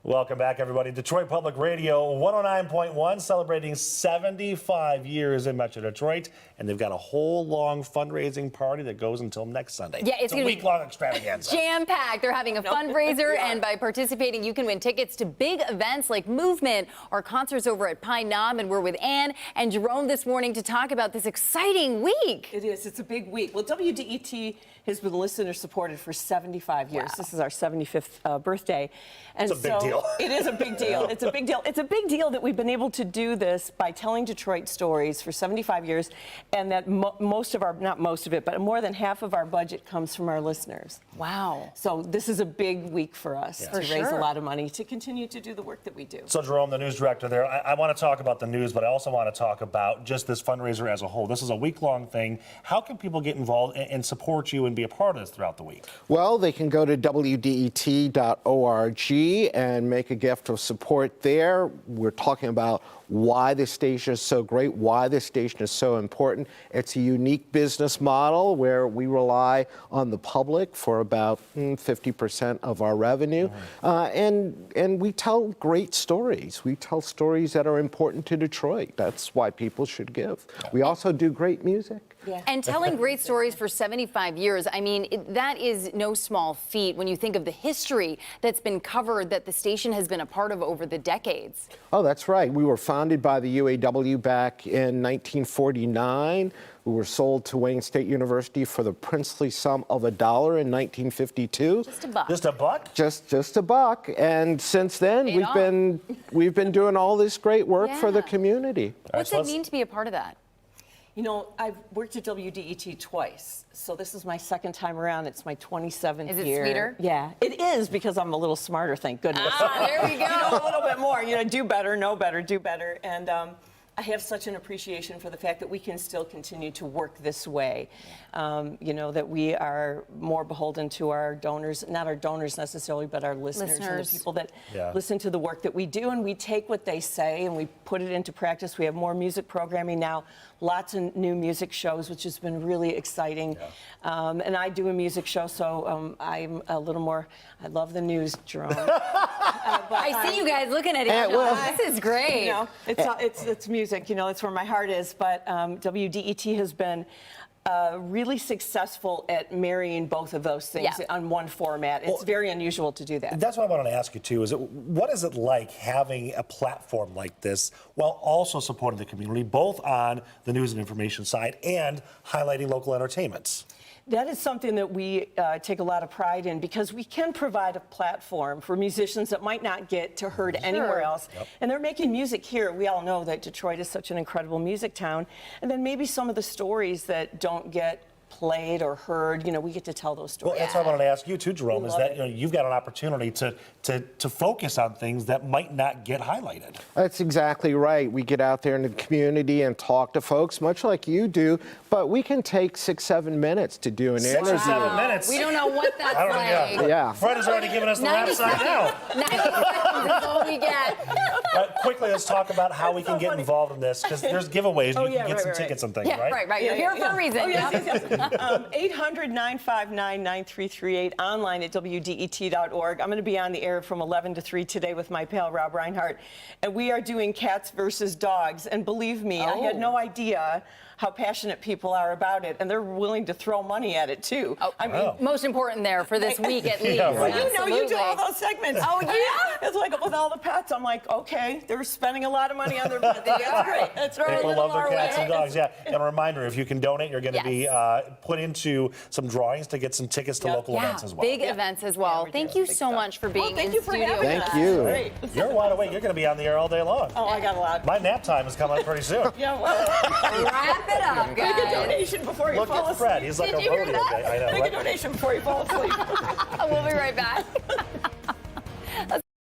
Welcome back, everybody. Detroit Public Radio 109.1, celebrating 75 years in Metro Detroit, and they've got a whole long fundraising party that goes until next Sunday. Yeah, it's a week-long extravaganza. Jam-packed. They're having a fundraiser, and by participating, you can win tickets to big events like Movement or concerts over at Pine Knob. And we're with Ann and Jerome this morning to talk about this exciting week. It is. It's a big week. Well, WDET has been listener-supported for 75 years. Wow. This is our 75th birthday. And it's a big deal. It is a big deal. It's a big deal. It's a big deal that we've been able to do this by telling Detroit stories for 75 years, and that most of our, not most of it, but more than half of our budget comes from our listeners. Wow. So this is a big week for us to raise a lot of money to continue to do the work that we do. So, Jerome, the news director there, I want to talk about the news, but I also want to talk about just this fundraiser as a whole. This is a week-long thing. How can people get involved and support you and be a part of this throughout the week? Well, they can go to WDET.org and make a gift of support there. We're talking about why this station is so great, why this station is so important. It's a unique business model where we rely on the public for about 50% of our revenue. And we tell great stories. We tell stories that are important to Detroit. That's why people should give. We also do great music. Yeah. And telling great stories for 75 years, I mean, that is no small feat when you think of the history that's been covered that the station has been a part of over the decades. Oh, that's right. We were founded by the UAW back in 1949. We were sold to Wayne State University for the princely sum of $1 in 1952. Just a buck. Just a buck? Just a buck. And since then, we've been doing all this great work for the community. What's it mean to be a part of that? You know, I've worked at WDET twice, so this is my second time around. It's my 27th year. Is it sweeter? Yeah, it is, because I'm a little smarter, thank goodness. Ah, there we go. You know, a little bit more. You know, do better, know better, do better. And I have such an appreciation for the fact that we can still continue to work this way. You know, that we are more beholden to our donors, not our donors necessarily, but our listeners. And the people that listen to the work that we do. And we take what they say and we put it into practice. We have more music programming now, lots of new music shows, which has been really exciting. And I do a music show, so I'm a little more, I love the news, Jerome. I see you guys looking at it. This is great. You know, it's music, you know, that's where my heart is. But WDET has been really successful at marrying both of those things on one format. It's very unusual to do that. That's what I wanted to ask you, too. What is it like having a platform like this while also supporting the community, both on the news and information side and highlighting local entertainments? That is something that we take a lot of pride in, because we can provide a platform for musicians that might not get to heard anywhere else. And they're making music here. We all know that Detroit is such an incredible music town. And then maybe some of the stories that don't get played or heard, you know, we get to tell those stories. Well, that's what I wanted to ask you too, Jerome, is that, you know, you've got an opportunity to focus on things that might not get highlighted. That's exactly right. We get out there in the community and talk to folks, much like you do, but we can take 6-7 minutes to do an interview. 6 or 7 minutes? We don't know what that's like. Yeah. Fred has already given us the rap side now. 90 seconds is all we get. Quickly, let's talk about how we can get involved in this, because there's giveaways. You can get some tickets and things, right? Right. You're here for a reason. 800-959-9338, online at WDET.org. I'm going to be on the air from 11 to 3 today with my pal, Rob Reinhardt. And we are doing cats versus dogs. And believe me, I had no idea how passionate people are about it, and they're willing to throw money at it too. I mean, most important there for this week at least. Right. You know, you do all those segments. Oh yeah. It's like with all the pets, I'm like, okay, they're spending a lot of money on their pets. That's great. That's right. People love their cats and dogs. Yeah. And a reminder: if you can donate, you're going to be put into some drawings to get some tickets to local events as well. Big events as well. Thank you so much for being in studio. Thank you. Great. You're wide awake. You're going to be on the air all day long. Oh, I got a lot. My nap time is coming up pretty soon. Yeah, well, Wrap it up, guys. make a donation before you Look fall at asleep. Fred. He's like Did a you hear rodeo that? guy. I know, Make right? a donation before you fall asleep. We'll be right back.